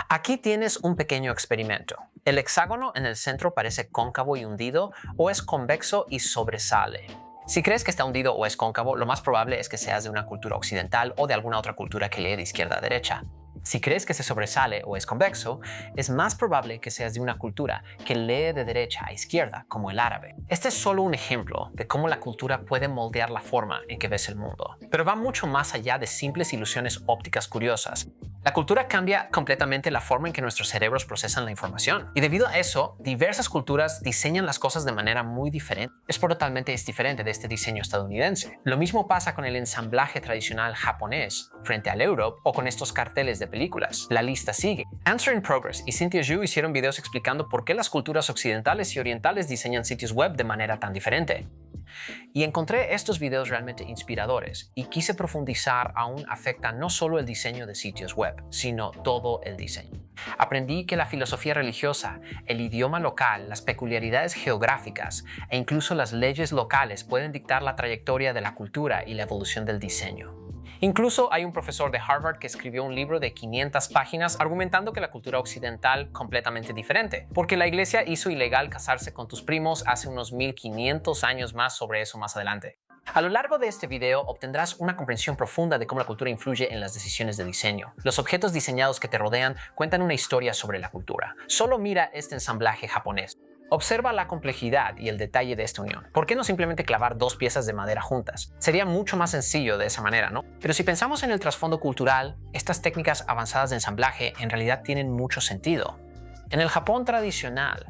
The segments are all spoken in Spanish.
Aquí tienes un pequeño experimento. ¿El hexágono en el centro parece cóncavo y hundido o es convexo y sobresale? Si crees que está hundido o es cóncavo, lo más probable es que seas de una cultura occidental o de alguna otra cultura que lee de izquierda a derecha. Si crees que se sobresale o es convexo, es más probable que seas de una cultura que lee de derecha a izquierda, como el árabe. Este es solo un ejemplo de cómo la cultura puede moldear la forma en que ves el mundo, pero va mucho más allá de simples ilusiones ópticas curiosas. La cultura cambia completamente la forma en que nuestros cerebros procesan la información. Y debido a eso, diversas culturas diseñan las cosas de manera muy diferente. Totalmente es diferente de este diseño estadounidense. Lo mismo pasa con el ensamblaje tradicional japonés frente al Europe o con estos carteles de películas. La lista sigue. Answer in Progress y Cynthia Zhu hicieron videos explicando por qué las culturas occidentales y orientales diseñan sitios web de manera tan diferente. Y encontré estos videos realmente inspiradores y quise profundizar aún afecta no solo el diseño de sitios web, sino todo el diseño. Aprendí que la filosofía religiosa, el idioma local, las peculiaridades geográficas e incluso las leyes locales pueden dictar la trayectoria de la cultura y la evolución del diseño. Incluso hay un profesor de Harvard que escribió un libro de 500 páginas argumentando que la cultura occidental completamente diferente, porque la iglesia hizo ilegal casarse con tus primos hace unos 1500 años más, sobre eso más adelante. A lo largo de este video obtendrás una comprensión profunda de cómo la cultura influye en las decisiones de diseño. Los objetos diseñados que te rodean cuentan una historia sobre la cultura. Solo mira este ensamblaje japonés. Observa la complejidad y el detalle de esta unión. ¿Por qué no simplemente clavar dos piezas de madera juntas? Sería mucho más sencillo de esa manera, ¿no? Pero si pensamos en el trasfondo cultural, estas técnicas avanzadas de ensamblaje en realidad tienen mucho sentido. En el Japón tradicional,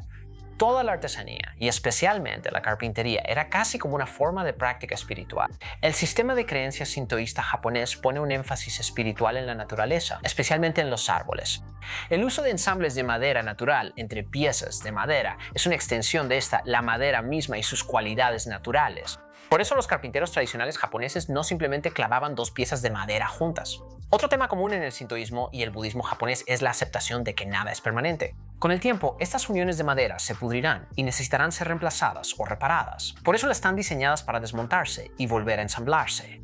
toda la artesanía, y especialmente la carpintería, era casi como una forma de práctica espiritual. El sistema de creencias sintoísta japonés pone un énfasis espiritual en la naturaleza, especialmente en los árboles. El uso de ensambles de madera natural entre piezas de madera es una extensión de la madera misma y sus cualidades naturales. Por eso los carpinteros tradicionales japoneses no simplemente clavaban dos piezas de madera juntas. Otro tema común en el sintoísmo y el budismo japonés es la aceptación de que nada es permanente. Con el tiempo, estas uniones de madera se pudrirán y necesitarán ser reemplazadas o reparadas. Por eso están diseñadas para desmontarse y volver a ensamblarse.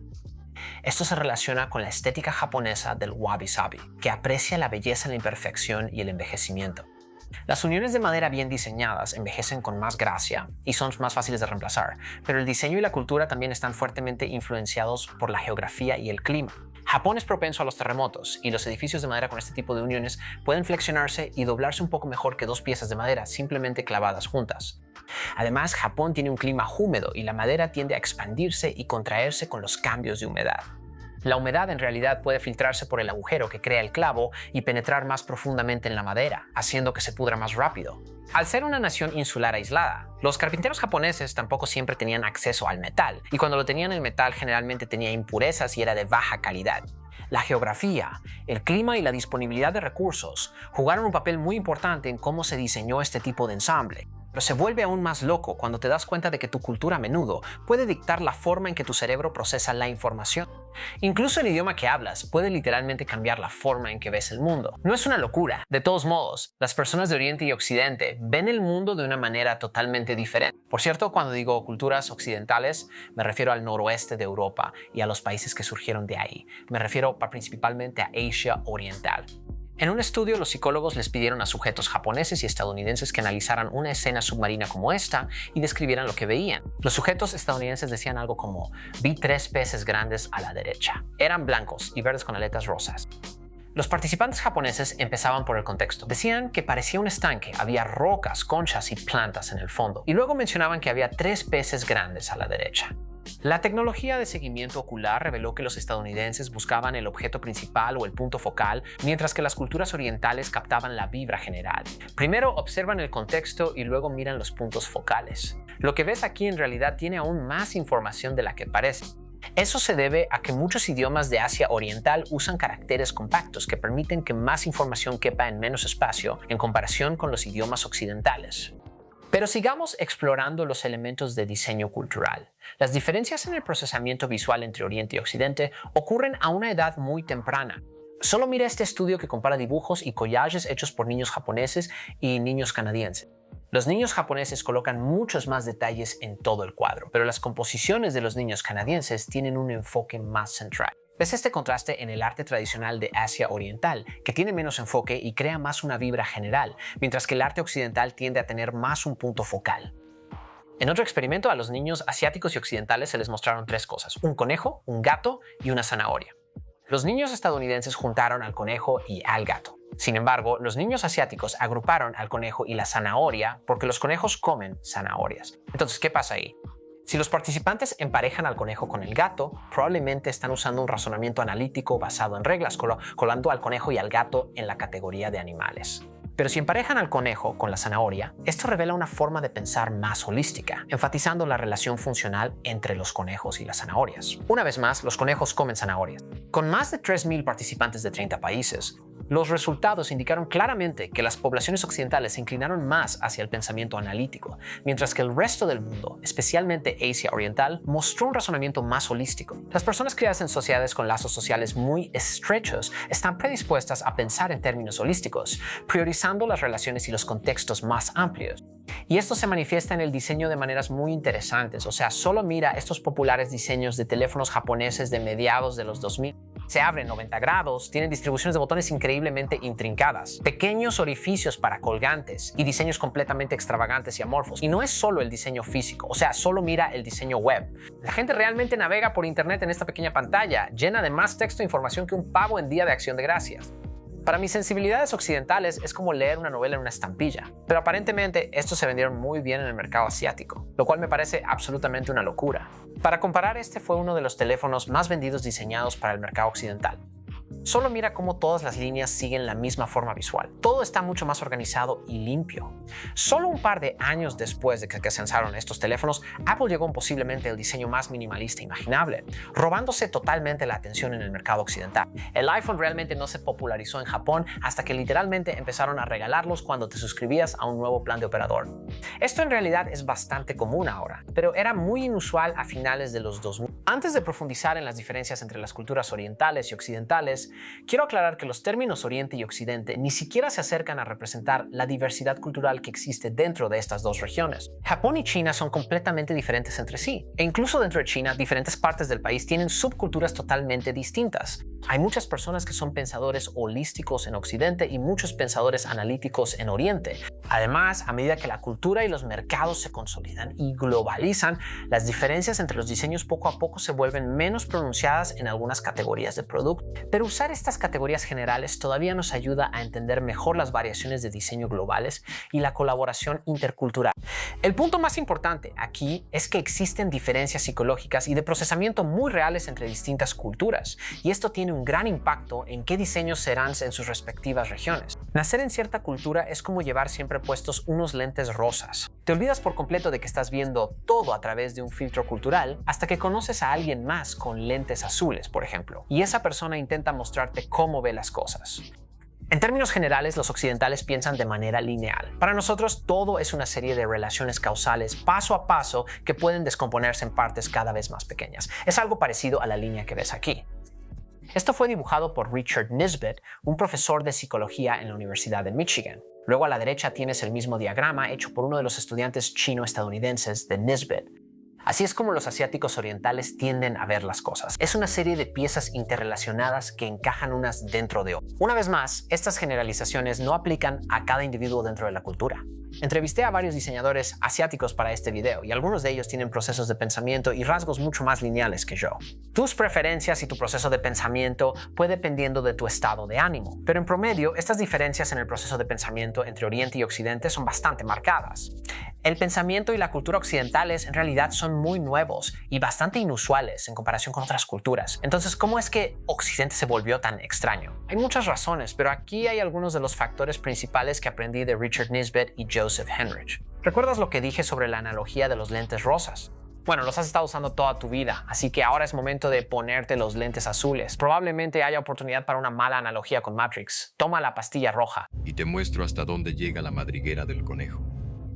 Esto se relaciona con la estética japonesa del wabi-sabi, que aprecia la belleza en la imperfección y el envejecimiento. Las uniones de madera bien diseñadas envejecen con más gracia y son más fáciles de reemplazar, pero el diseño y la cultura también están fuertemente influenciados por la geografía y el clima. Japón es propenso a los terremotos y los edificios de madera con este tipo de uniones pueden flexionarse y doblarse un poco mejor que dos piezas de madera simplemente clavadas juntas. Además, Japón tiene un clima húmedo y la madera tiende a expandirse y contraerse con los cambios de humedad. La humedad en realidad puede filtrarse por el agujero que crea el clavo y penetrar más profundamente en la madera, haciendo que se pudra más rápido. Al ser una nación insular aislada, los carpinteros japoneses tampoco siempre tenían acceso al metal, y cuando lo tenían el metal generalmente tenía impurezas y era de baja calidad. La geografía, el clima y la disponibilidad de recursos jugaron un papel muy importante en cómo se diseñó este tipo de ensamble. Pero se vuelve aún más loco cuando te das cuenta de que tu cultura a menudo puede dictar la forma en que tu cerebro procesa la información. Incluso el idioma que hablas puede literalmente cambiar la forma en que ves el mundo. No es una locura. De todos modos, las personas de Oriente y Occidente ven el mundo de una manera totalmente diferente. Por cierto, cuando digo culturas occidentales, me refiero al noroeste de Europa y a los países que surgieron de ahí. Me refiero principalmente a Asia Oriental. En un estudio, los psicólogos les pidieron a sujetos japoneses y estadounidenses que analizaran una escena submarina como esta y describieran lo que veían. Los sujetos estadounidenses decían algo como: vi 3 peces grandes a la derecha. Eran blancos y verdes con aletas rosas. Los participantes japoneses empezaban por el contexto. Decían que parecía un estanque, había rocas, conchas y plantas en el fondo. Y luego mencionaban que había 3 peces grandes a la derecha. La tecnología de seguimiento ocular reveló que los estadounidenses buscaban el objeto principal o el punto focal, mientras que las culturas orientales captaban la vibra general. Primero observan el contexto y luego miran los puntos focales. Lo que ves aquí en realidad tiene aún más información de la que parece. Eso se debe a que muchos idiomas de Asia Oriental usan caracteres compactos que permiten que más información quepa en menos espacio en comparación con los idiomas occidentales. Pero sigamos explorando los elementos de diseño cultural. Las diferencias en el procesamiento visual entre Oriente y Occidente ocurren a una edad muy temprana. Solo mira este estudio que compara dibujos y collages hechos por niños japoneses y niños canadienses. Los niños japoneses colocan muchos más detalles en todo el cuadro, pero las composiciones de los niños canadienses tienen un enfoque más central. Ves este contraste en el arte tradicional de Asia Oriental, que tiene menos enfoque y crea más una vibra general, mientras que el arte occidental tiende a tener más un punto focal. En otro experimento, a los niños asiáticos y occidentales se les mostraron tres cosas: un conejo, un gato y una zanahoria. Los niños estadounidenses juntaron al conejo y al gato. Sin embargo, los niños asiáticos agruparon al conejo y la zanahoria porque los conejos comen zanahorias. Entonces, ¿qué pasa ahí? Si los participantes emparejan al conejo con el gato, probablemente están usando un razonamiento analítico basado en reglas, colando al conejo y al gato en la categoría de animales. Pero si emparejan al conejo con la zanahoria, esto revela una forma de pensar más holística, enfatizando la relación funcional entre los conejos y las zanahorias. Una vez más, los conejos comen zanahorias. Con más de 3,000 participantes de 30 países, los resultados indicaron claramente que las poblaciones occidentales se inclinaron más hacia el pensamiento analítico, mientras que el resto del mundo, especialmente Asia Oriental, mostró un razonamiento más holístico. Las personas criadas en sociedades con lazos sociales muy estrechos están predispuestas a pensar en términos holísticos, priorizando las relaciones y los contextos más amplios. Y esto se manifiesta en el diseño de maneras muy interesantes. O sea, solo mira estos populares diseños de teléfonos japoneses de mediados de los 2000. Se abren 90 grados, tienen distribuciones de botones increíblemente intrincadas, pequeños orificios para colgantes y diseños completamente extravagantes y amorfos. Y no es solo el diseño físico, o sea, solo mira el diseño web. La gente realmente navega por internet en esta pequeña pantalla, llena de más texto e información que un pavo en Día de Acción de Gracias. Para mis sensibilidades occidentales es como leer una novela en una estampilla, pero aparentemente estos se vendieron muy bien en el mercado asiático, lo cual me parece absolutamente una locura. Para comparar, este fue uno de los teléfonos más vendidos diseñados para el mercado occidental. Solo mira cómo todas las líneas siguen la misma forma visual. Todo está mucho más organizado y limpio. Solo un par de años después de que se lanzaron estos teléfonos, Apple llegó con posiblemente el diseño más minimalista imaginable, robándose totalmente la atención en el mercado occidental. El iPhone realmente no se popularizó en Japón hasta que literalmente empezaron a regalarlos cuando te suscribías a un nuevo plan de operador. Esto en realidad es bastante común ahora, pero era muy inusual a finales de los 2000. Antes de profundizar en las diferencias entre las culturas orientales y occidentales, quiero aclarar que los términos Oriente y Occidente ni siquiera se acercan a representar la diversidad cultural que existe dentro de estas dos regiones. Japón y China son completamente diferentes entre sí, e incluso dentro de China, diferentes partes del país tienen subculturas totalmente distintas. Hay muchas personas que son pensadores holísticos en Occidente y muchos pensadores analíticos en Oriente. Además, a medida que la cultura y los mercados se consolidan y globalizan, las diferencias entre los diseños poco a poco se vuelven menos pronunciadas en algunas categorías de producto. Pero usar estas categorías generales todavía nos ayuda a entender mejor las variaciones de diseño globales y la colaboración intercultural. El punto más importante aquí es que existen diferencias psicológicas y de procesamiento muy reales entre distintas culturas, y esto tiene un gran impacto en qué diseños serán en sus respectivas regiones. Nacer en cierta cultura es como llevar siempre puestos unos lentes rosas. Te olvidas por completo de que estás viendo todo a través de un filtro cultural hasta que conoces a alguien más con lentes azules, por ejemplo, y esa persona intenta mostrarte cómo ve las cosas. En términos generales, los occidentales piensan de manera lineal. Para nosotros, todo es una serie de relaciones causales paso a paso que pueden descomponerse en partes cada vez más pequeñas. Es algo parecido a la línea que ves aquí. Esto fue dibujado por Richard Nisbett, un profesor de psicología en la Universidad de Michigan. Luego a la derecha tienes el mismo diagrama hecho por uno de los estudiantes chino-estadounidenses de Nisbett. Así es como los asiáticos orientales tienden a ver las cosas. Es una serie de piezas interrelacionadas que encajan unas dentro de otras. Una vez más, estas generalizaciones no aplican a cada individuo dentro de la cultura. Entrevisté a varios diseñadores asiáticos para este video y algunos de ellos tienen procesos de pensamiento y rasgos mucho más lineales que yo. Tus preferencias y tu proceso de pensamiento puede dependiendo de tu estado de ánimo, pero en promedio estas diferencias en el proceso de pensamiento entre Oriente y Occidente son bastante marcadas. El pensamiento y la cultura occidentales en realidad son muy nuevos y bastante inusuales en comparación con otras culturas. Entonces, ¿cómo es que Occidente se volvió tan extraño? Hay muchas razones, pero aquí hay algunos de los factores principales que aprendí de Richard Nisbett y Joseph Henrich. ¿Recuerdas lo que dije sobre la analogía de los lentes rosas? Bueno, los has estado usando toda tu vida, así que ahora es momento de ponerte los lentes azules. Probablemente haya oportunidad para una mala analogía con Matrix. Toma la pastilla roja. Y te muestro hasta dónde llega la madriguera del conejo.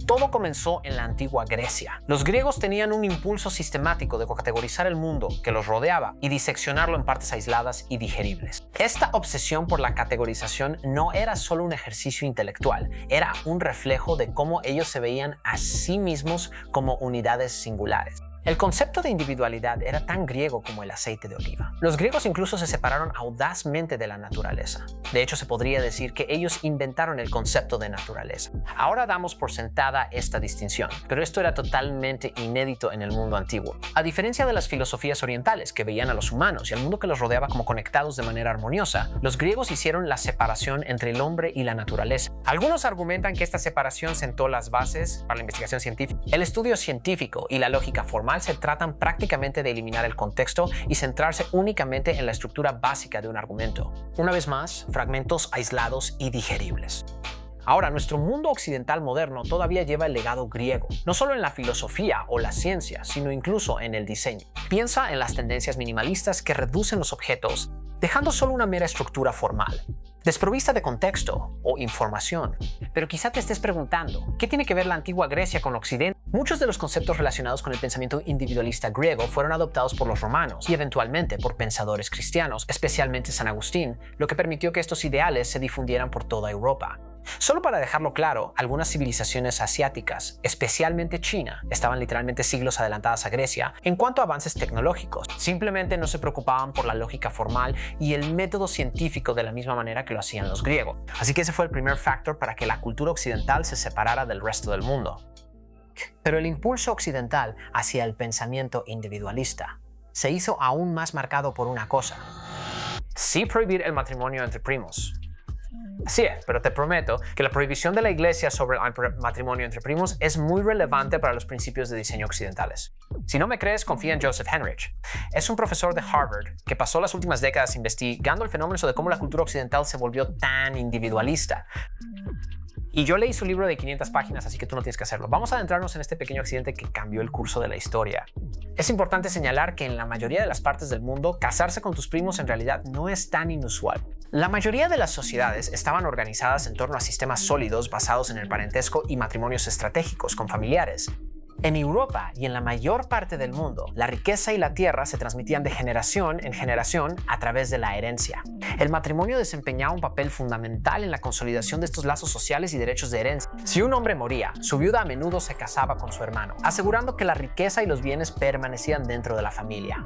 Todo comenzó en la antigua Grecia. Los griegos tenían un impulso sistemático de categorizar el mundo que los rodeaba y diseccionarlo en partes aisladas y digeribles. Esta obsesión por la categorización no era solo un ejercicio intelectual, era un reflejo de cómo ellos se veían a sí mismos como unidades singulares. El concepto de individualidad era tan griego como el aceite de oliva. Los griegos incluso se separaron audazmente de la naturaleza. De hecho, se podría decir que ellos inventaron el concepto de naturaleza. Ahora damos por sentada esta distinción, pero esto era totalmente inédito en el mundo antiguo. A diferencia de las filosofías orientales, que veían a los humanos y al mundo que los rodeaba como conectados de manera armoniosa, los griegos hicieron la separación entre el hombre y la naturaleza. Algunos argumentan que esta separación sentó las bases para la investigación científica. El estudio científico y la lógica formal se tratan prácticamente de eliminar el contexto y centrarse únicamente en la estructura básica de un argumento. Una vez más, fragmentos aislados y digeribles. Ahora, nuestro mundo occidental moderno todavía lleva el legado griego, no solo en la filosofía o la ciencia, sino incluso en el diseño. Piensa en las tendencias minimalistas que reducen los objetos, dejando solo una mera estructura formal, desprovista de contexto o información. Pero quizá te estés preguntando, ¿qué tiene que ver la antigua Grecia con Occidente? Muchos de los conceptos relacionados con el pensamiento individualista griego fueron adoptados por los romanos y eventualmente por pensadores cristianos, especialmente San Agustín, lo que permitió que estos ideales se difundieran por toda Europa. Solo para dejarlo claro, algunas civilizaciones asiáticas, especialmente China, estaban literalmente siglos adelantadas a Grecia en cuanto a avances tecnológicos. Simplemente no se preocupaban por la lógica formal y el método científico de la misma manera que lo hacían los griegos. Así que ese fue el primer factor para que la cultura occidental se separara del resto del mundo. Pero el impulso occidental hacia el pensamiento individualista se hizo aún más marcado por una cosa: sí prohibir el matrimonio entre primos. Así es, pero te prometo que la prohibición de la Iglesia sobre el matrimonio entre primos es muy relevante para los principios de diseño occidentales. Si no me crees, confía en Joseph Henrich. Es un profesor de Harvard que pasó las últimas décadas investigando el fenómeno de cómo la cultura occidental se volvió tan individualista. Y yo leí su libro de 500 páginas, así que tú no tienes que hacerlo. Vamos a adentrarnos en este pequeño accidente que cambió el curso de la historia. Es importante señalar que en la mayoría de las partes del mundo, casarse con tus primos en realidad no es tan inusual. La mayoría de las sociedades estaban organizadas en torno a sistemas sólidos basados en el parentesco y matrimonios estratégicos con familiares. En Europa y en la mayor parte del mundo, la riqueza y la tierra se transmitían de generación en generación a través de la herencia. El matrimonio desempeñaba un papel fundamental en la consolidación de estos lazos sociales y derechos de herencia. Si un hombre moría, su viuda a menudo se casaba con su hermano, asegurando que la riqueza y los bienes permanecían dentro de la familia.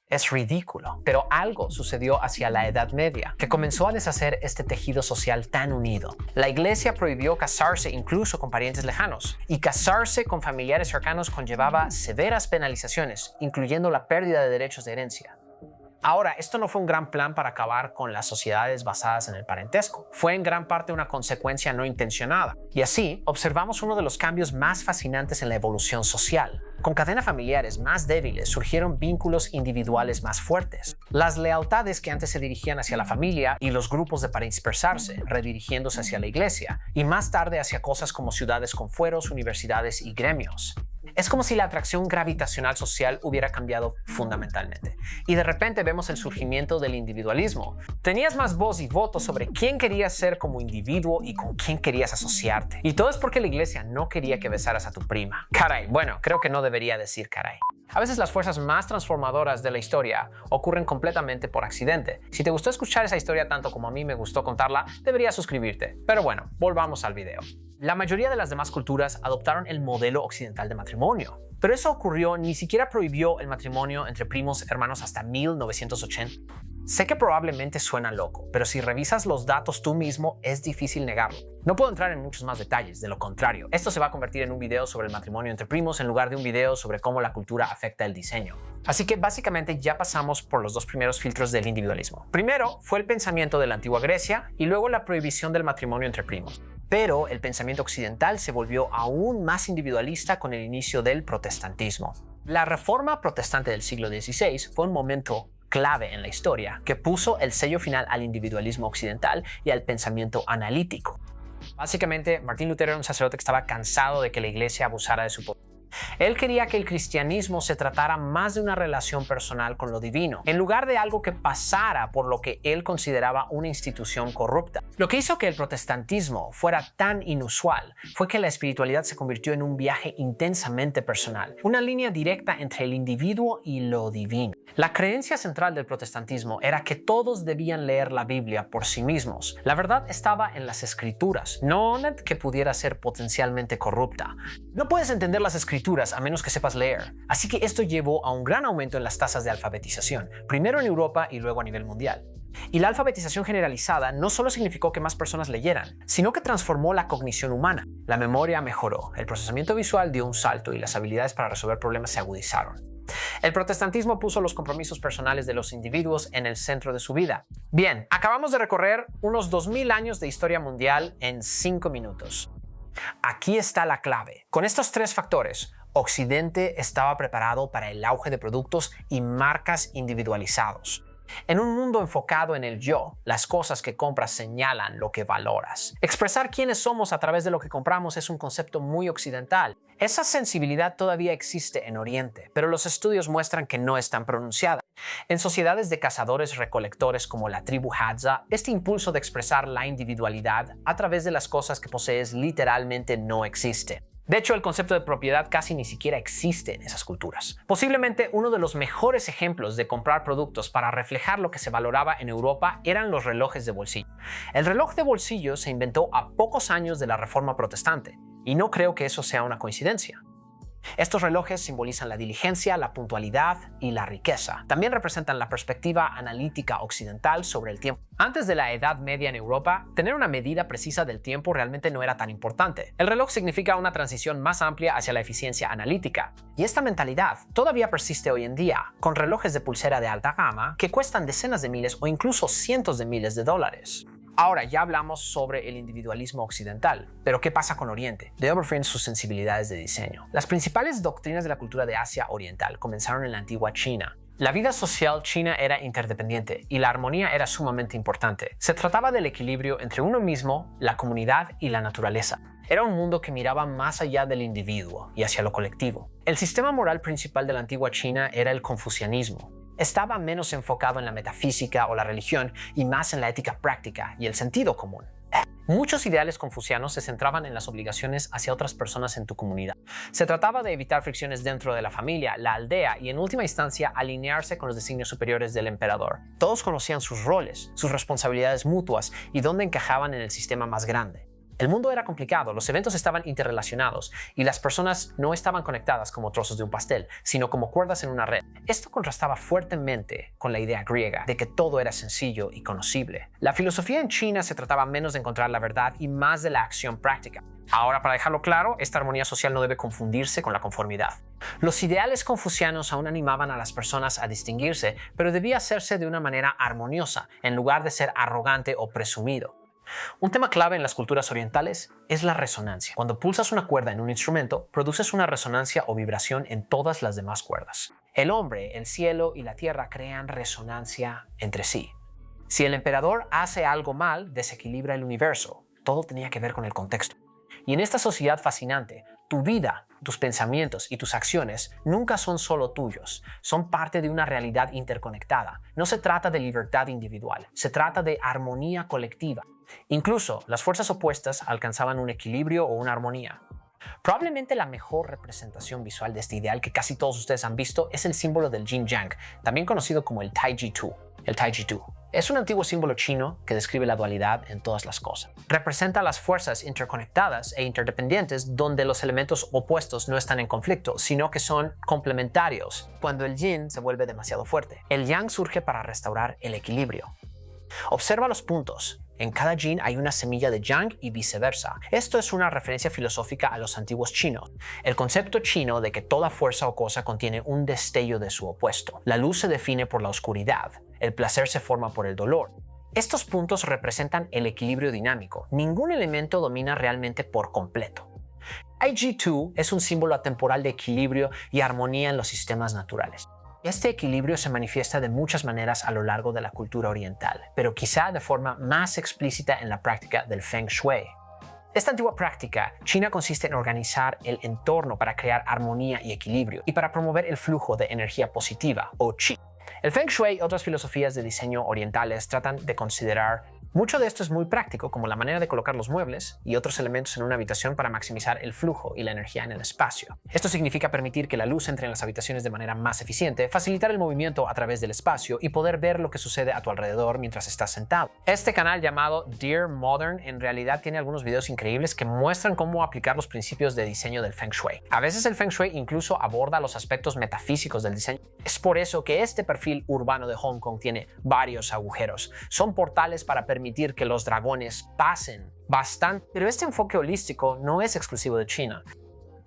Es ridículo, pero algo sucedió hacia la Edad Media, que comenzó a deshacer este tejido social tan unido. La Iglesia prohibió casarse incluso con parientes lejanos, y casarse con familiares cercanos conllevaba severas penalizaciones, incluyendo la pérdida de derechos de herencia. Ahora, esto no fue un gran plan para acabar con las sociedades basadas en el parentesco. Fue en gran parte una consecuencia no intencionada. Y así, observamos uno de los cambios más fascinantes en la evolución social. Con cadenas familiares más débiles surgieron vínculos individuales más fuertes. Las lealtades que antes se dirigían hacia la familia y los grupos para dispersarse, redirigiéndose hacia la iglesia, y más tarde hacia cosas como ciudades con fueros, universidades y gremios. Es como si la atracción gravitacional social hubiera cambiado fundamentalmente. Y de repente vemos el surgimiento del individualismo. Tenías más voz y voto sobre quién querías ser como individuo y con quién querías asociarte. Y todo es porque la iglesia no quería que besaras a tu prima. Caray, bueno, creo que no debería decir caray. A veces las fuerzas más transformadoras de la historia ocurren completamente por accidente. Si te gustó escuchar esa historia tanto como a mí me gustó contarla, deberías suscribirte. Pero bueno, volvamos al video. La mayoría de las demás culturas adoptaron el modelo occidental de matrimonio. Pero eso ocurrió, ni siquiera prohibió el matrimonio entre primos hermanos hasta 1980. Sé que probablemente suena loco, pero si revisas los datos tú mismo, es difícil negarlo. No puedo entrar en muchos más detalles, de lo contrario, esto se va a convertir en un video sobre el matrimonio entre primos en lugar de un video sobre cómo la cultura afecta el diseño. Así que básicamente ya pasamos por los dos primeros filtros del individualismo. Primero fue el pensamiento de la antigua Grecia y luego la prohibición del matrimonio entre primos. Pero el pensamiento occidental se volvió aún más individualista con el inicio del protestantismo. La reforma protestante del siglo XVI fue un momento clave en la historia que puso el sello final al individualismo occidental y al pensamiento analítico. Básicamente, Martín Lutero era un sacerdote que estaba cansado de que la iglesia abusara de su poder. Él quería que el cristianismo se tratara más de una relación personal con lo divino, en lugar de algo que pasara por lo que él consideraba una institución corrupta. Lo que hizo que el protestantismo fuera tan inusual fue que la espiritualidad se convirtió en un viaje intensamente personal, una línea directa entre el individuo y lo divino. La creencia central del protestantismo era que todos debían leer la Biblia por sí mismos. La verdad estaba en las escrituras, no en que pudiera ser potencialmente corrupta. No puedes entender las escrituras a menos que sepas leer, así que esto llevó a un gran aumento en las tasas de alfabetización, primero en Europa y luego a nivel mundial. Y la alfabetización generalizada no solo significó que más personas leyeran, sino que transformó la cognición humana. La memoria mejoró, el procesamiento visual dio un salto y las habilidades para resolver problemas se agudizaron. El protestantismo puso los compromisos personales de los individuos en el centro de su vida. Bien, acabamos de recorrer unos 2000 años de historia mundial en 5 minutos. Aquí está la clave. Con estos 3 factores, Occidente estaba preparado para el auge de productos y marcas individualizados. En un mundo enfocado en el yo, las cosas que compras señalan lo que valoras. Expresar quiénes somos a través de lo que compramos es un concepto muy occidental. Esa sensibilidad todavía existe en Oriente, pero los estudios muestran que no es tan pronunciada. En sociedades de cazadores-recolectores como la tribu Hadza, este impulso de expresar la individualidad a través de las cosas que posees literalmente no existe. De hecho, el concepto de propiedad casi ni siquiera existe en esas culturas. Posiblemente uno de los mejores ejemplos de comprar productos para reflejar lo que se valoraba en Europa eran los relojes de bolsillo. El reloj de bolsillo se inventó a pocos años de la Reforma Protestante, y no creo que eso sea una coincidencia. Estos relojes simbolizan la diligencia, la puntualidad y la riqueza. También representan la perspectiva analítica occidental sobre el tiempo. Antes de la Edad Media en Europa, tener una medida precisa del tiempo realmente no era tan importante. El reloj significa una transición más amplia hacia la eficiencia analítica. Y esta mentalidad todavía persiste hoy en día, con relojes de pulsera de alta gama que cuestan decenas de miles o incluso cientos de miles de dólares. Ahora ya hablamos sobre el individualismo occidental, pero ¿qué pasa con Oriente? De Oberfriend sus sensibilidades de diseño. Las principales doctrinas de la cultura de Asia Oriental comenzaron en la antigua China. La vida social china era interdependiente y la armonía era sumamente importante. Se trataba del equilibrio entre uno mismo, la comunidad y la naturaleza. Era un mundo que miraba más allá del individuo y hacia lo colectivo. El sistema moral principal de la antigua China era el confucianismo. Estaba menos enfocado en la metafísica o la religión y más en la ética práctica y el sentido común. Muchos ideales confucianos se centraban en las obligaciones hacia otras personas en tu comunidad. Se trataba de evitar fricciones dentro de la familia, la aldea y en última instancia alinearse con los designios superiores del emperador. Todos conocían sus roles, sus responsabilidades mutuas y dónde encajaban en el sistema más grande. El mundo era complicado, los eventos estaban interrelacionados y las personas no estaban conectadas como trozos de un pastel, sino como cuerdas en una red. Esto contrastaba fuertemente con la idea griega de que todo era sencillo y conocible. La filosofía en China se trataba menos de encontrar la verdad y más de la acción práctica. Ahora, para dejarlo claro, esta armonía social no debe confundirse con la conformidad. Los ideales confucianos aún animaban a las personas a distinguirse, pero debía hacerse de una manera armoniosa, en lugar de ser arrogante o presumido. Un tema clave en las culturas orientales es la resonancia. Cuando pulsas una cuerda en un instrumento, produces una resonancia o vibración en todas las demás cuerdas. El hombre, el cielo y la tierra crean resonancia entre sí. Si el emperador hace algo mal, desequilibra el universo. Todo tenía que ver con el contexto. Y en esta sociedad fascinante, tu vida, tus pensamientos y tus acciones nunca son solo tuyos, son parte de una realidad interconectada. No se trata de libertad individual, se trata de armonía colectiva. Incluso las fuerzas opuestas alcanzaban un equilibrio o una armonía. Probablemente la mejor representación visual de este ideal que casi todos ustedes han visto es el símbolo del Yin-Yang, también conocido como el Taiji-Tu. El Taiji-Tu es un antiguo símbolo chino que describe la dualidad en todas las cosas. Representa las fuerzas interconectadas e interdependientes donde los elementos opuestos no están en conflicto, sino que son complementarios. Cuando el Yin se vuelve demasiado fuerte, el Yang surge para restaurar el equilibrio. Observa los puntos. En cada yin hay una semilla de yang y viceversa. Esto es una referencia filosófica a los antiguos chinos. El concepto chino de que toda fuerza o cosa contiene un destello de su opuesto. La luz se define por la oscuridad. El placer se forma por el dolor. Estos puntos representan el equilibrio dinámico. Ningún elemento domina realmente por completo. IG2 es un símbolo atemporal de equilibrio y armonía en los sistemas naturales. Este equilibrio se manifiesta de muchas maneras a lo largo de la cultura oriental, pero quizá de forma más explícita en la práctica del Feng Shui. Esta antigua práctica china consiste en organizar el entorno para crear armonía y equilibrio y para promover el flujo de energía positiva o Qi. El Feng Shui y otras filosofías de diseño orientales tratan de considerar Mucho de esto es muy práctico, como la manera de colocar los muebles y otros elementos en una habitación para maximizar el flujo y la energía en el espacio. Esto significa permitir que la luz entre en las habitaciones de manera más eficiente, facilitar el movimiento a través del espacio y poder ver lo que sucede a tu alrededor mientras estás sentado. Este canal llamado Dear Modern en realidad tiene algunos videos increíbles que muestran cómo aplicar los principios de diseño del Feng Shui. A veces el Feng Shui incluso aborda los aspectos metafísicos del diseño. Es por eso que este perfil urbano de Hong Kong tiene varios agujeros. Son portales para permitir que los dragones pasen bastante, pero este enfoque holístico no es exclusivo de China.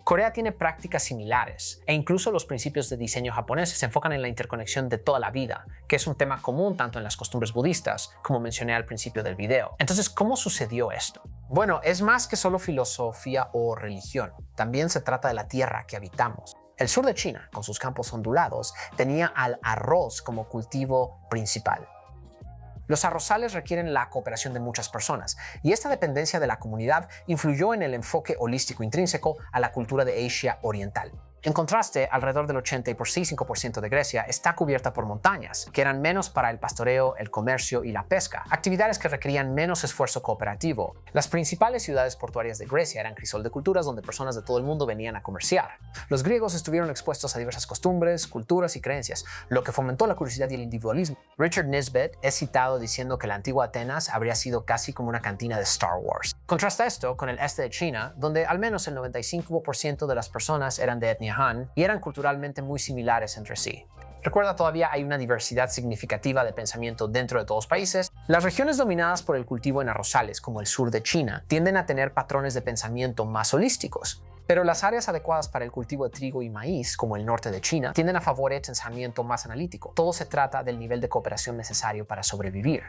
Corea tiene prácticas similares e incluso los principios de diseño japoneses se enfocan en la interconexión de toda la vida, que es un tema común tanto en las costumbres budistas como mencioné al principio del video. Entonces, ¿cómo sucedió esto? Bueno, es más que solo filosofía o religión. También se trata de la tierra que habitamos. El sur de China, con sus campos ondulados, tenía al arroz como cultivo principal. Los arrozales requieren la cooperación de muchas personas, y esta dependencia de la comunidad influyó en el enfoque holístico intrínseco a la cultura de Asia Oriental. En contraste, alrededor del 85% de Grecia está cubierta por montañas, que eran menos para el pastoreo, el comercio y la pesca, actividades que requerían menos esfuerzo cooperativo. Las principales ciudades portuarias de Grecia eran crisol de culturas donde personas de todo el mundo venían a comerciar. Los griegos estuvieron expuestos a diversas costumbres, culturas y creencias, lo que fomentó la curiosidad y el individualismo. Richard Nisbett es citado diciendo que la antigua Atenas habría sido casi como una cantina de Star Wars. Contrasta esto con el este de China, donde al menos el 95% de las personas eran de etnia Han y eran culturalmente muy similares entre sí. Recuerda, todavía hay una diversidad significativa de pensamiento dentro de todos los países. Las regiones dominadas por el cultivo en arrozales, como el sur de China, tienden a tener patrones de pensamiento más holísticos. Pero las áreas adecuadas para el cultivo de trigo y maíz, como el norte de China, tienden a favorecer pensamiento más analítico. Todo se trata del nivel de cooperación necesario para sobrevivir.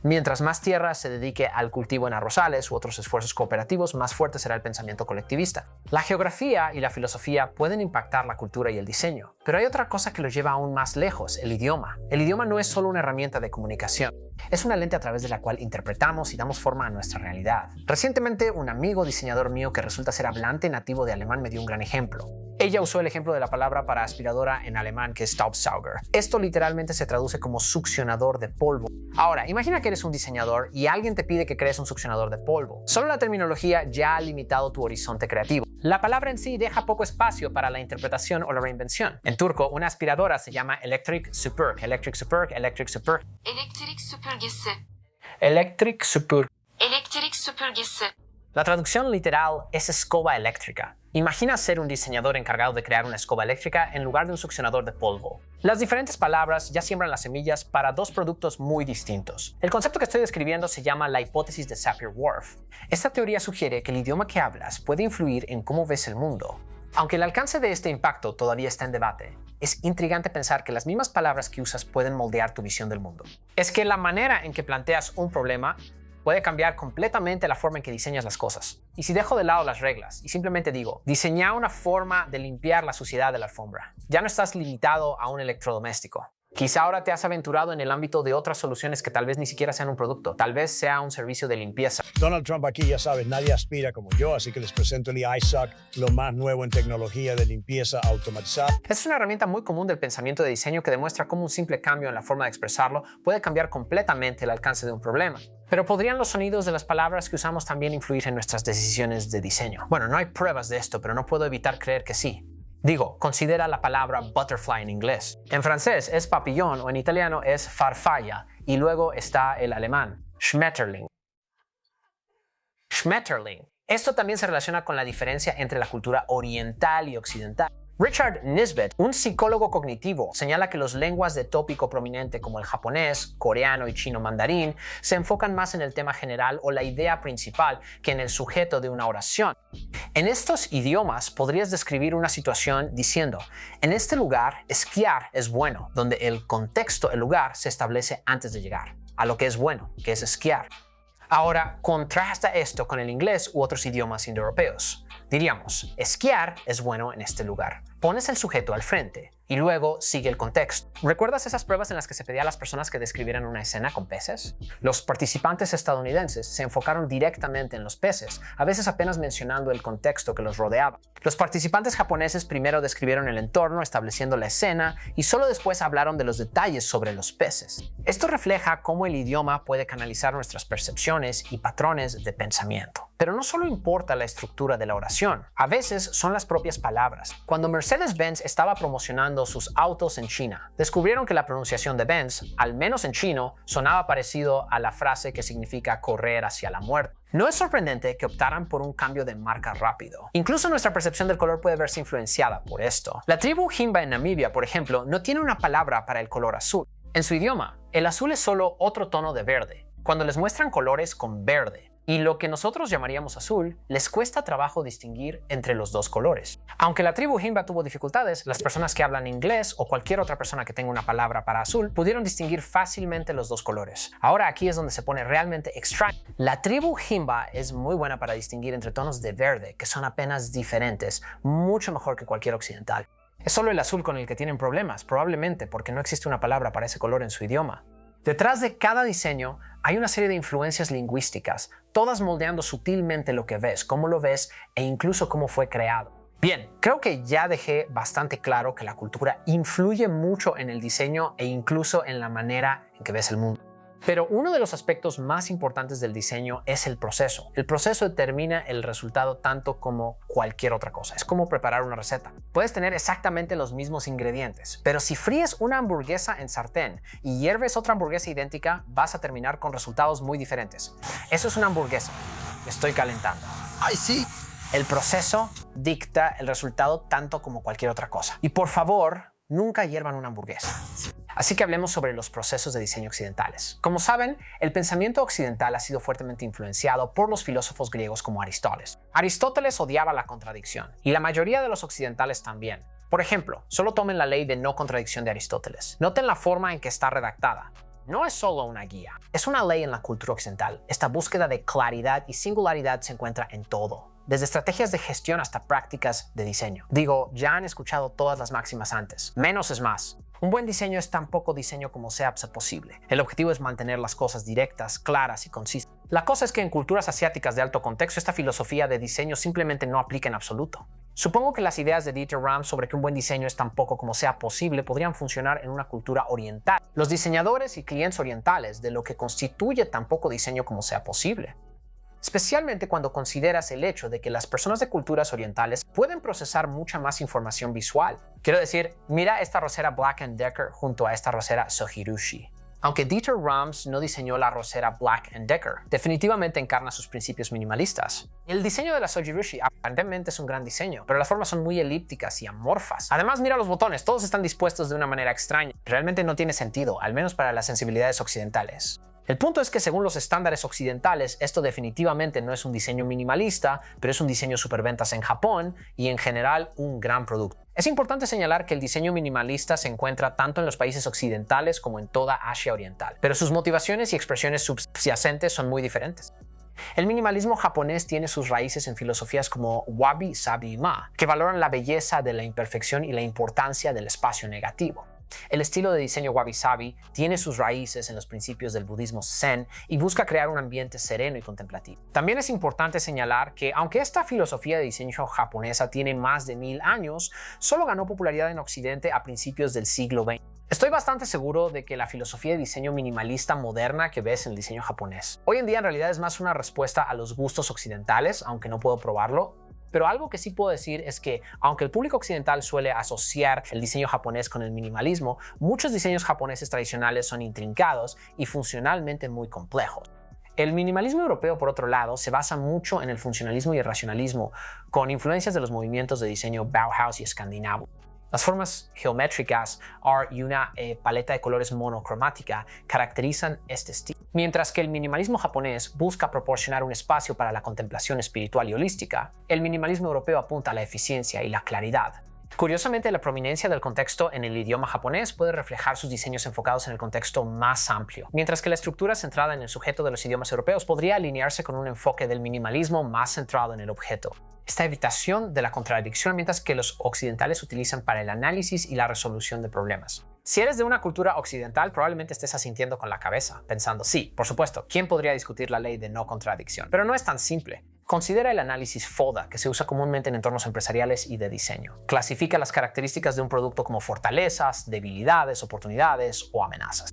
Mientras más tierra se dedique al cultivo en arrozales u otros esfuerzos cooperativos, más fuerte será el pensamiento colectivista. La geografía y la filosofía pueden impactar la cultura y el diseño, pero hay otra cosa que lo lleva aún más lejos: el idioma. El idioma no es solo una herramienta de comunicación, es una lente a través de la cual interpretamos y damos forma a nuestra realidad. Recientemente, un amigo diseñador mío que resulta ser hablante nativo de alemán me dio un gran ejemplo. Ella usó el ejemplo de la palabra para aspiradora en alemán, que es Staubsauger. Esto literalmente se traduce como succionador de polvo. Ahora, imagina que eres un diseñador y alguien te pide que crees un succionador de polvo. Solo la terminología ya ha limitado tu horizonte creativo. La palabra en sí deja poco espacio para la interpretación o la reinvención. En turco, una aspiradora se llama elektrik süpürge. Elektrik süpürge, elektrik süpürge. Elektrik süpürgesi. Elektrik süpürge. Elektrik süpürgesi. La traducción literal es escoba eléctrica. Imagina ser un diseñador encargado de crear una escoba eléctrica en lugar de un succionador de polvo. Las diferentes palabras ya siembran las semillas para dos productos muy distintos. El concepto que estoy describiendo se llama la hipótesis de Sapir-Whorf. Esta teoría sugiere que el idioma que hablas puede influir en cómo ves el mundo. Aunque el alcance de este impacto todavía está en debate, es intrigante pensar que las mismas palabras que usas pueden moldear tu visión del mundo. Es que la manera en que planteas un problema puede cambiar completamente la forma en que diseñas las cosas. Y si dejo de lado las reglas y simplemente digo, diseña una forma de limpiar la suciedad de la alfombra, ya no estás limitado a un electrodoméstico. Quizá ahora te has aventurado en el ámbito de otras soluciones que tal vez ni siquiera sean un producto, tal vez sea un servicio de limpieza. Donald Trump aquí, ya sabes, nadie aspira como yo, así que les presento el iSock, lo más nuevo en tecnología de limpieza automatizada. Es una herramienta muy común del pensamiento de diseño que demuestra cómo un simple cambio en la forma de expresarlo puede cambiar completamente el alcance de un problema. Pero ¿podrían los sonidos de las palabras que usamos también influir en nuestras decisiones de diseño? Bueno, no hay pruebas de esto, pero no puedo evitar creer que sí. Digo, considera la palabra butterfly en inglés. En francés es papillón o en italiano es farfalla, y luego está el alemán, Schmetterling. Schmetterling. Esto también se relaciona con la diferencia entre la cultura oriental y occidental. Richard Nisbett, un psicólogo cognitivo, señala que las lenguas de tópico prominente como el japonés, coreano y chino mandarín se enfocan más en el tema general o la idea principal que en el sujeto de una oración. En estos idiomas podrías describir una situación diciendo: en este lugar esquiar es bueno, donde el contexto, el lugar, se establece antes de llegar a lo que es bueno, que es esquiar. Ahora, contrasta esto con el inglés u otros idiomas indoeuropeos. Diríamos, esquiar es bueno en este lugar. Pones el sujeto al frente y luego sigue el contexto. ¿Recuerdas esas pruebas en las que se pedía a las personas que describieran una escena con peces? Los participantes estadounidenses se enfocaron directamente en los peces, a veces apenas mencionando el contexto que los rodeaba. Los participantes japoneses primero describieron el entorno, estableciendo la escena, y solo después hablaron de los detalles sobre los peces. Esto refleja cómo el idioma puede canalizar nuestras percepciones y patrones de pensamiento. Pero no solo importa la estructura de la oración, a veces son las propias palabras. Cuando Mercedes-Benz estaba promocionando sus autos en China, descubrieron que la pronunciación de Benz, al menos en chino, sonaba parecido a la frase que significa correr hacia la muerte. No es sorprendente que optaran por un cambio de marca rápido. Incluso nuestra percepción del color puede verse influenciada por esto. La tribu Himba en Namibia, por ejemplo, no tiene una palabra para el color azul. En su idioma, el azul es solo otro tono de verde. Cuando les muestran colores con verde y lo que nosotros llamaríamos azul, les cuesta trabajo distinguir entre los dos colores. Aunque la tribu Himba tuvo dificultades, las personas que hablan inglés o cualquier otra persona que tenga una palabra para azul pudieron distinguir fácilmente los dos colores. Ahora aquí es donde se pone realmente extraño. La tribu Himba es muy buena para distinguir entre tonos de verde que son apenas diferentes, mucho mejor que cualquier occidental. Es solo el azul con el que tienen problemas, probablemente porque no existe una palabra para ese color en su idioma. Detrás de cada diseño hay una serie de influencias lingüísticas, todas moldeando sutilmente lo que ves, cómo lo ves e incluso cómo fue creado. Bien, creo que ya dejé bastante claro que la cultura influye mucho en el diseño e incluso en la manera en que ves el mundo. Pero uno de los aspectos más importantes del diseño es el proceso. El proceso determina el resultado tanto como cualquier otra cosa. Es como preparar una receta. Puedes tener exactamente los mismos ingredientes, pero si fríes una hamburguesa en sartén y hierves otra hamburguesa idéntica, vas a terminar con resultados muy diferentes. Eso es una hamburguesa. Estoy calentando. ¡Ay, sí! El proceso dicta el resultado tanto como cualquier otra cosa. Y por favor, nunca hiervan una hamburguesa. Así que hablemos sobre los procesos de diseño occidentales. Como saben, el pensamiento occidental ha sido fuertemente influenciado por los filósofos griegos como Aristóteles. Aristóteles odiaba la contradicción, y la mayoría de los occidentales también. Por ejemplo, solo tomen la ley de no contradicción de Aristóteles. Noten la forma en que está redactada. No es solo una guía, es una ley en la cultura occidental. Esta búsqueda de claridad y singularidad se encuentra en todo, desde estrategias de gestión hasta prácticas de diseño. Digo, ya han escuchado todas las máximas antes. Menos es más. Un buen diseño es tan poco diseño como sea posible. El objetivo es mantener las cosas directas, claras y concisas. La cosa es que en culturas asiáticas de alto contexto, esta filosofía de diseño simplemente no aplica en absoluto. Supongo que las ideas de Dieter Rams sobre que un buen diseño es tan poco como sea posible podrían funcionar en una cultura oriental. Los diseñadores y clientes orientales de lo que constituye tan poco diseño como sea posible. Especialmente cuando consideras el hecho de que las personas de culturas orientales pueden procesar mucha más información visual. Quiero decir, mira esta rosera Black & Decker junto a esta rosera Sohirushi. Aunque Dieter Rams no diseñó la rosera Black & Decker, definitivamente encarna sus principios minimalistas. El diseño de la Sohirushi aparentemente es un gran diseño, pero las formas son muy elípticas y amorfas. Además, mira los botones, todos están dispuestos de una manera extraña. Realmente no tiene sentido, al menos para las sensibilidades occidentales. El punto es que según los estándares occidentales, esto definitivamente no es un diseño minimalista, pero es un diseño superventas en Japón y en general un gran producto. Es importante señalar que el diseño minimalista se encuentra tanto en los países occidentales como en toda Asia Oriental, pero sus motivaciones y expresiones subyacentes son muy diferentes. El minimalismo japonés tiene sus raíces en filosofías como Wabi-Sabi-Ma, que valoran la belleza de la imperfección y la importancia del espacio negativo. El estilo de diseño wabi-sabi tiene sus raíces en los principios del budismo zen y busca crear un ambiente sereno y contemplativo. También es importante señalar que, aunque esta filosofía de diseño japonesa tiene más de 1000 años, solo ganó popularidad en Occidente a principios del siglo XX. Estoy bastante seguro de que la filosofía de diseño minimalista moderna que ves en el diseño japonés hoy en día en realidad es más una respuesta a los gustos occidentales, aunque no puedo probarlo. Pero algo que sí puedo decir es que, aunque el público occidental suele asociar el diseño japonés con el minimalismo, muchos diseños japoneses tradicionales son intrincados y funcionalmente muy complejos. El minimalismo europeo, por otro lado, se basa mucho en el funcionalismo y el racionalismo, con influencias de los movimientos de diseño Bauhaus y escandinavo. Las formas geométricas y una paleta de colores monocromática caracterizan este estilo. Mientras que el minimalismo japonés busca proporcionar un espacio para la contemplación espiritual y holística, el minimalismo europeo apunta a la eficiencia y la claridad. Curiosamente, la prominencia del contexto en el idioma japonés puede reflejar sus diseños enfocados en el contexto más amplio, mientras que la estructura centrada en el sujeto de los idiomas europeos podría alinearse con un enfoque del minimalismo más centrado en el objeto. Esta evitación de la contradicción mientras que los occidentales utilizan para el análisis y la resolución de problemas. Si eres de una cultura occidental, probablemente estés asintiendo con la cabeza, pensando, sí, por supuesto, ¿quién podría discutir la ley de no contradicción? Pero no es tan simple. Considera el análisis FODA, que se usa comúnmente en entornos empresariales y de diseño. Clasifica las características de un producto como fortalezas, debilidades, oportunidades o amenazas.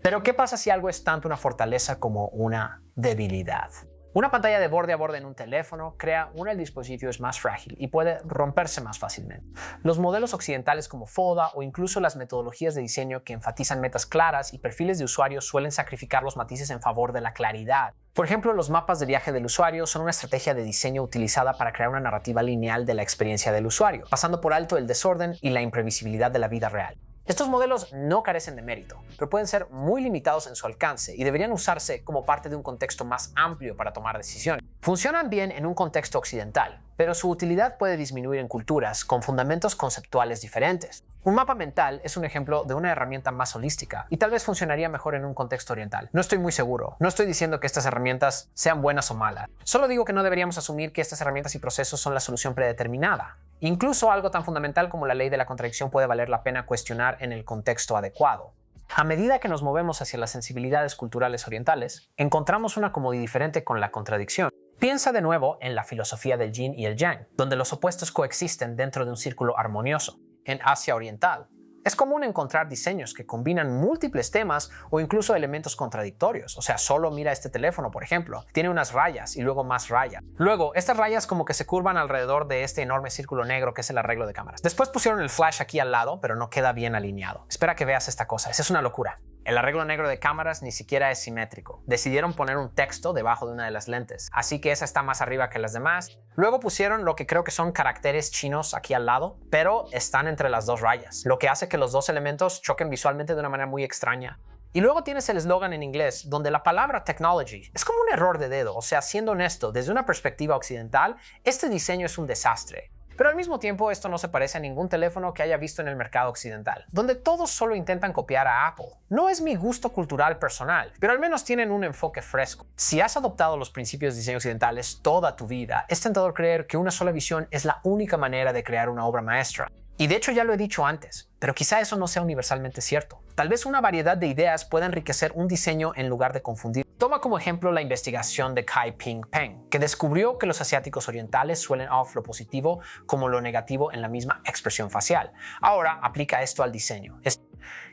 Pero, ¿qué pasa si algo es tanto una fortaleza como una debilidad? Una pantalla de borde a borde en un teléfono crea el dispositivo es más frágil y puede romperse más fácilmente. Los modelos occidentales como FODA o incluso las metodologías de diseño que enfatizan metas claras y perfiles de usuarios suelen sacrificar los matices en favor de la claridad. Por ejemplo, los mapas de viaje del usuario son una estrategia de diseño utilizada para crear una narrativa lineal de la experiencia del usuario, pasando por alto el desorden y la imprevisibilidad de la vida real. Estos modelos no carecen de mérito, pero pueden ser muy limitados en su alcance y deberían usarse como parte de un contexto más amplio para tomar decisiones. Funcionan bien en un contexto occidental, pero su utilidad puede disminuir en culturas con fundamentos conceptuales diferentes. Un mapa mental es un ejemplo de una herramienta más holística y tal vez funcionaría mejor en un contexto oriental. No estoy muy seguro. No estoy diciendo que estas herramientas sean buenas o malas. Solo digo que no deberíamos asumir que estas herramientas y procesos son la solución predeterminada. Incluso algo tan fundamental como la ley de la contradicción puede valer la pena cuestionar en el contexto adecuado. A medida que nos movemos hacia las sensibilidades culturales orientales, encontramos una como diferente con la contradicción. Piensa de nuevo en la filosofía del yin y el yang, donde los opuestos coexisten dentro de un círculo armonioso. En Asia Oriental, es común encontrar diseños que combinan múltiples temas o incluso elementos contradictorios. O sea, solo mira este teléfono, por ejemplo. Tiene unas rayas y luego más rayas. Luego, estas rayas como que se curvan alrededor de este enorme círculo negro que es el arreglo de cámaras. Después pusieron el flash aquí al lado, pero no queda bien alineado. Espera que veas esta cosa. Esa es una locura. El arreglo negro de cámaras ni siquiera es simétrico. Decidieron poner un texto debajo de una de las lentes, así que esa está más arriba que las demás. Luego pusieron lo que creo que son caracteres chinos aquí al lado, pero están entre las dos rayas, lo que hace que los dos elementos choquen visualmente de una manera muy extraña. Y luego tienes el eslogan en inglés, donde la palabra technology es como un error de dedo. O sea, siendo honesto, desde una perspectiva occidental, este diseño es un desastre. Pero al mismo tiempo esto no se parece a ningún teléfono que haya visto en el mercado occidental, donde todos solo intentan copiar a Apple. No es mi gusto cultural personal, pero al menos tienen un enfoque fresco. Si has adoptado los principios de diseño occidentales toda tu vida, es tentador creer que una sola visión es la única manera de crear una obra maestra. Y de hecho ya lo he dicho antes, pero quizá eso no sea universalmente cierto. Tal vez una variedad de ideas pueda enriquecer un diseño en lugar de confundir. Toma como ejemplo la investigación de Kai-Ping Peng, que descubrió que los asiáticos orientales suelen off lo positivo como lo negativo en la misma expresión facial. Ahora aplica esto al diseño.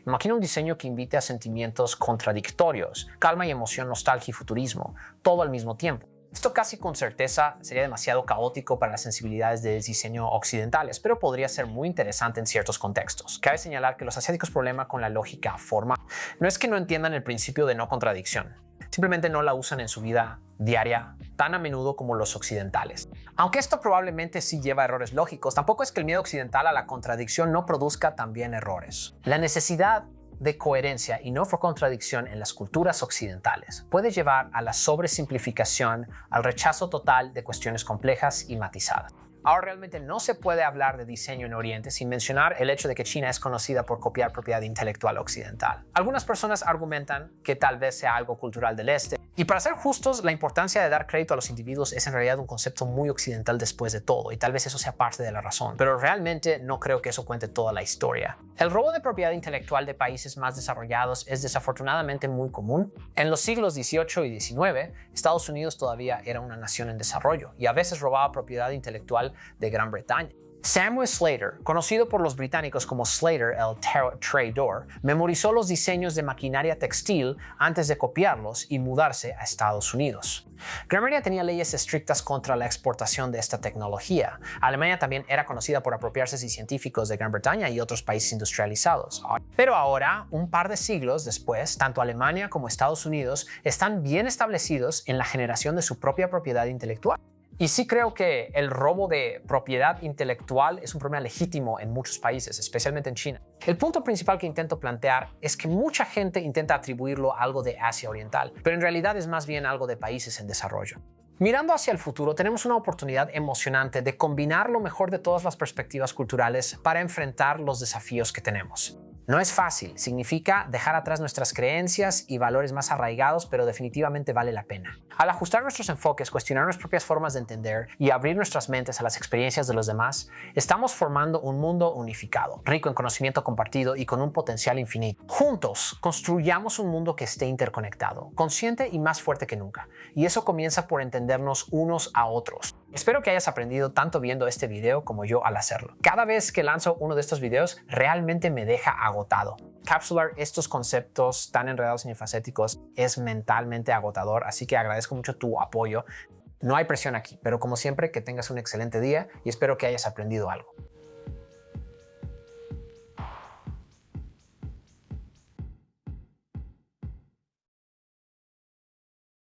Imagina un diseño que invite a sentimientos contradictorios, calma y emoción, nostalgia y futurismo, todo al mismo tiempo. Esto casi con certeza sería demasiado caótico para las sensibilidades de diseño occidentales, pero podría ser muy interesante en ciertos contextos. Cabe señalar que los asiáticos problemas con la lógica formal no es que no entiendan el principio de no contradicción, simplemente no la usan en su vida diaria tan a menudo como los occidentales. Aunque esto probablemente sí lleva a errores lógicos, tampoco es que el miedo occidental a la contradicción no produzca también errores. La necesidad de coherencia y no por contradicción en las culturas occidentales puede llevar a la sobresimplificación, al rechazo total de cuestiones complejas y matizadas. Ahora realmente no se puede hablar de diseño en Oriente sin mencionar el hecho de que China es conocida por copiar propiedad intelectual occidental. Algunas personas argumentan que tal vez sea algo cultural del este. Y para ser justos, la importancia de dar crédito a los individuos es en realidad un concepto muy occidental después de todo, y tal vez eso sea parte de la razón. Pero realmente no creo que eso cuente toda la historia. El robo de propiedad intelectual de países más desarrollados es desafortunadamente muy común. En los siglos XVIII y XIX, Estados Unidos todavía era una nación en desarrollo y a veces robaba propiedad intelectual de Gran Bretaña. Samuel Slater, conocido por los británicos como Slater el Traidor, memorizó los diseños de maquinaria textil antes de copiarlos y mudarse a Estados Unidos. Gran Bretaña tenía leyes estrictas contra la exportación de esta tecnología. Alemania también era conocida por apropiarse de científicos de Gran Bretaña y otros países industrializados. Pero ahora, un par de siglos después, tanto Alemania como Estados Unidos están bien establecidos en la generación de su propia propiedad intelectual. Y sí creo que el robo de propiedad intelectual es un problema legítimo en muchos países, especialmente en China. El punto principal que intento plantear es que mucha gente intenta atribuirlo a algo de Asia Oriental, pero en realidad es más bien algo de países en desarrollo. Mirando hacia el futuro, tenemos una oportunidad emocionante de combinar lo mejor de todas las perspectivas culturales para enfrentar los desafíos que tenemos. No es fácil, significa dejar atrás nuestras creencias y valores más arraigados, pero definitivamente vale la pena. Al ajustar nuestros enfoques, cuestionar nuestras propias formas de entender y abrir nuestras mentes a las experiencias de los demás, estamos formando un mundo unificado, rico en conocimiento compartido y con un potencial infinito. Juntos, construyamos un mundo que esté interconectado, consciente y más fuerte que nunca. Y eso comienza por entendernos unos a otros. Espero que hayas aprendido tanto viendo este video como yo al hacerlo. Cada vez que lanzo uno de estos videos, realmente me deja agotado. Capsular estos conceptos tan enredados y unifacéticos es mentalmente agotador, así que agradezco mucho tu apoyo. No hay presión aquí, pero como siempre, que tengas un excelente día y espero que hayas aprendido algo.